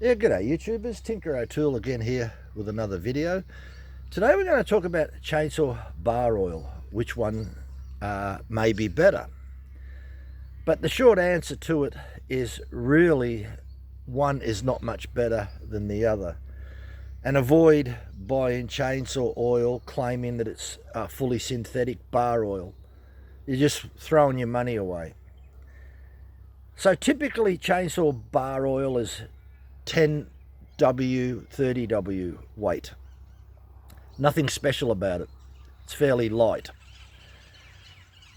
Yeah, g'day YouTubers, Tinker O'Toole again here with another video. Today we're going to talk about chainsaw bar oil, which one may be better. But the short answer to it is really one is not much better than the other. And avoid buying chainsaw oil claiming that it's fully synthetic bar oil. You're just throwing your money away. So typically chainsaw bar oil is 10W, 30W weight. Nothing special about it. It's fairly light.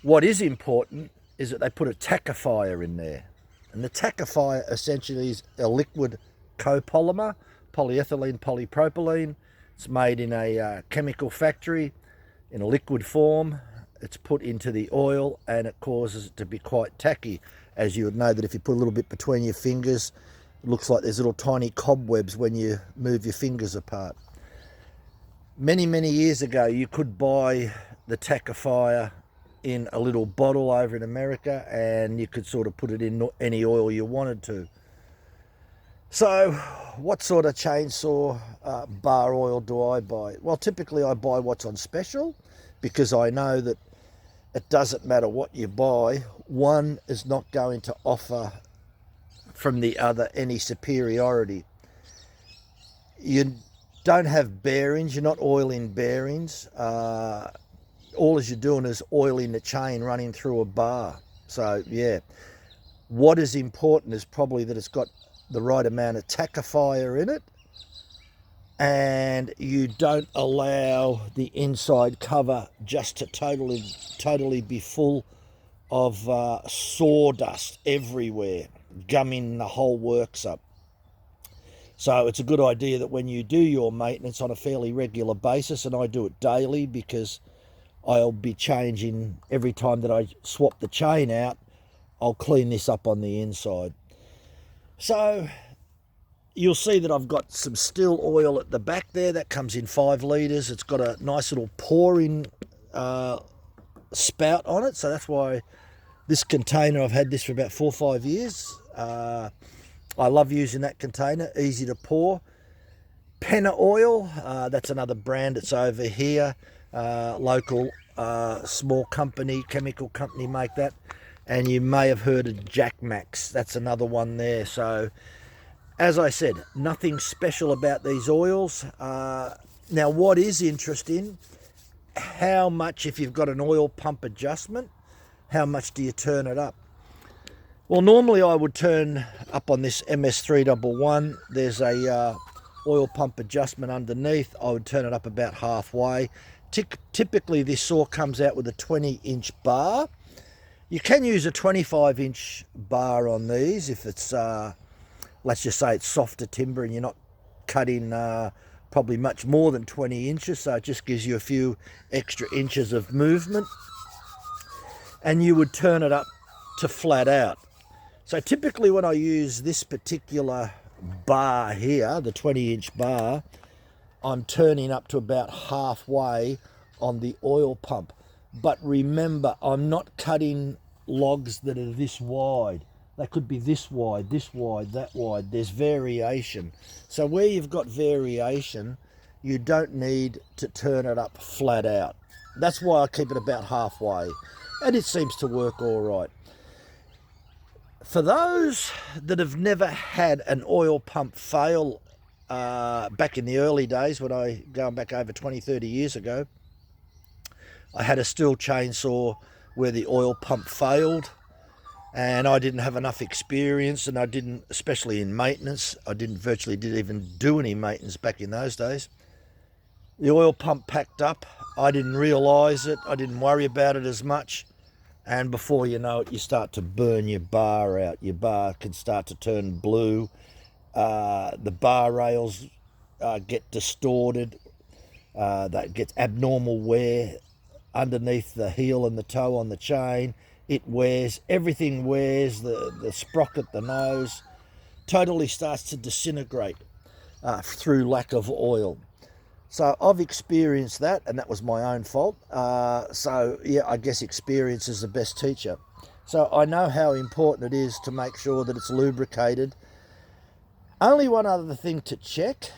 What is important is that they put a tackifier in there. And the tackifier essentially is a liquid copolymer, polyethylene, polypropylene. It's made in a chemical factory in a liquid form. It's put into the oil and it causes it to be quite tacky. As you would know that if you put a little bit between your fingers, it looks like there's little tiny cobwebs when you move your fingers apart. Many years ago, you could buy the tackifier in a little bottle over in America, and you could sort of put it in any oil you wanted to. So what sort of chainsaw bar oil do I buy? Well, typically I buy what's on special, because I know that it doesn't matter what you buy, one is not going to offer from the other any superiority. You don't have bearings, you're not oiling bearings. All as you're doing is oiling the chain running through a bar. So yeah, what is important is probably that it's got the right amount of tackifier in it, and you don't allow the inside cover just to totally be full of sawdust everywhere, gumming the whole works up. So it's a good idea that when you do your maintenance on a fairly regular basis, and I do it daily because I'll be changing every time that I swap the chain out, I'll clean this up on the inside. So you'll see that I've got some still oil at the back there. That comes in 5 litres. It's got a nice little pouring spout on it. So that's why this container, I've had this for about 4 or 5 years. I love using that container, easy to pour. Penna oil, that's another brand that's over here. Local small company, chemical company make that. And you may have heard of Jack Max. That's another one there. So as I said, nothing special about these oils. Now what is interesting, how much, if you've got an oil pump adjustment, how much do you turn it up? Well, normally I would turn up on this MS311. There's a oil pump adjustment underneath. I would turn it up about halfway. Typically this saw comes out with a 20-inch bar. You can use a 25-inch bar on these if it's, let's just say it's softer timber and you're not cutting probably much more than 20 inches. So it just gives you a few extra inches of movement. And you would turn it up to flat out. So typically when I use this particular bar here, the 20-inch bar, I'm turning up to about halfway on the oil pump. But remember, I'm not cutting logs that are this wide. They could be this wide, that wide. There's variation. So where you've got variation, you don't need to turn it up flat out. That's why I keep it about halfway. And it seems to work all right. For those that have never had an oil pump fail, back in the early days when going back over 20-30 years ago, I had a Stihl chainsaw where the oil pump failed, and I didn't have enough experience, and I didn't, especially in maintenance, I didn't even do any maintenance back in those days. The oil pump packed up. I didn't realise it. I didn't worry about it as much. And before you know it, you start to burn your bar out. Your bar can start to turn blue. The bar rails get distorted. That gets abnormal wear underneath the heel and the toe on the chain. It wears. Everything wears. The sprocket, the nose, totally starts to disintegrate through lack of oil. So I've experienced that, and that was my own fault. So yeah, I guess experience is the best teacher. So I know how important it is to make sure that it's lubricated Only one other thing to check,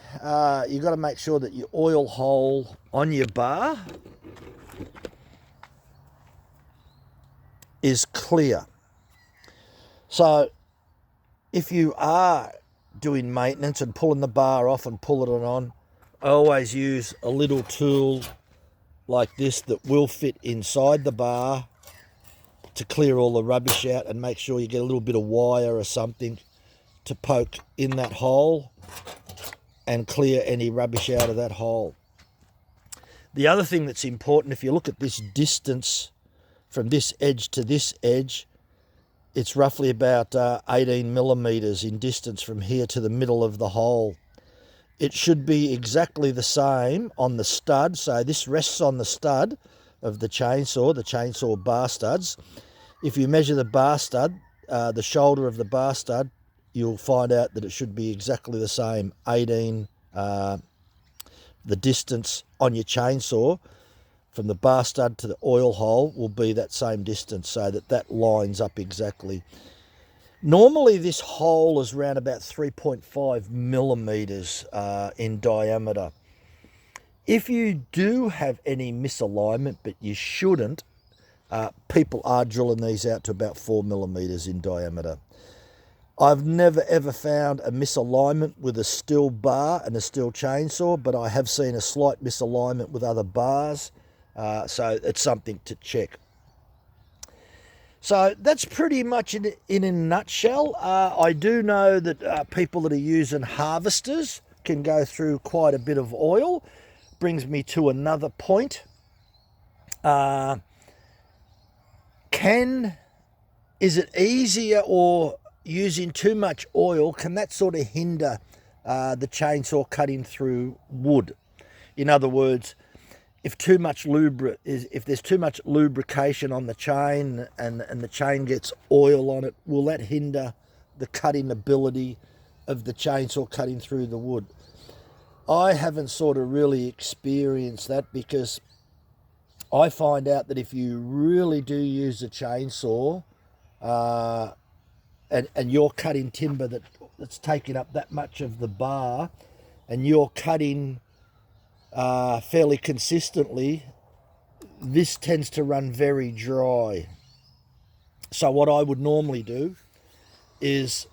you've got to make sure that your oil hole on your bar is clear. So if you are doing maintenance and pulling the bar off and pulling it on, I always use a little tool like this that will fit inside the bar to clear all the rubbish out, and make sure you get a little bit of wire or something to poke in that hole and clear any rubbish out of that hole. The other thing that's important, if you look at this distance from this edge to this edge, it's roughly about 18 millimeters in distance from here to the middle of the hole. It should be exactly the same on the stud. So this rests on the stud of the chainsaw bar studs. If you measure the bar stud, the shoulder of the bar stud, you'll find out that it should be exactly the same, 18, the distance on your chainsaw from the bar stud to the oil hole will be that same distance, so that lines up exactly. Normally this hole is around about 3.5 millimeters in diameter. If you do have any misalignment, but you shouldn't, people are drilling these out to about 4 millimeters in diameter. I've never ever found a misalignment with a steel bar and a steel chainsaw, but I have seen a slight misalignment with other bars, so it's something to check. So that's pretty much in a nutshell. I do know that people that are using harvesters can go through quite a bit of oil. Brings me to another point. Is it easier, or using too much oil, can that sort of hinder the chainsaw cutting through wood? In other words, if there's too much lubrication on the chain and the chain gets oil on it, will that hinder the cutting ability of the chainsaw cutting through the wood? I haven't sort of really experienced that, because I find out that if you really do use a chainsaw and you're cutting timber that's taking up that much of the bar, and you're cutting fairly consistently, this tends to run very dry. So what I would normally do is,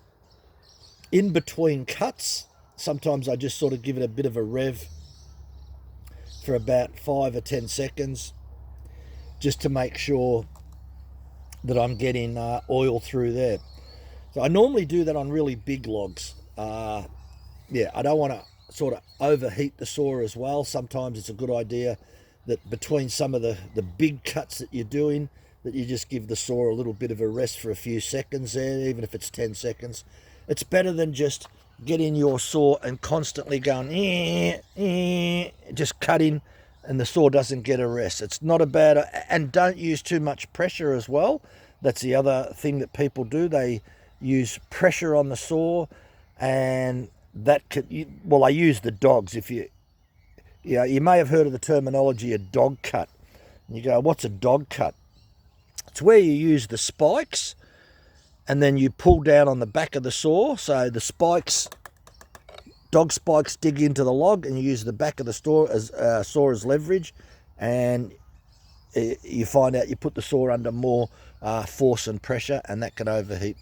in between cuts, sometimes I just sort of give it a bit of a rev for about 5 or 10 seconds, just to make sure that I'm getting oil through there. So I normally do that on really big logs. I don't want to sort of overheat the saw as well. Sometimes it's a good idea that between some of the big cuts that you're doing, that you just give the saw a little bit of a rest for a few seconds there, even if it's 10 seconds. It's better than just getting your saw and constantly going, just cutting, and the saw doesn't get a rest. It's not a bad, and don't use too much pressure as well. That's the other thing that people do. They use pressure on the saw, and that could, well, I use the dogs. If you may have heard of the terminology a dog cut. And you go, what's a dog cut? It's where you use the spikes and then you pull down on the back of the saw. So the spikes, dog spikes, dig into the log, and you use the back of the saw as leverage, and you find out you put the saw under more force and pressure, and that can overheat.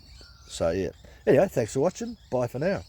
So yeah. Anyway, thanks for watching. Bye for now.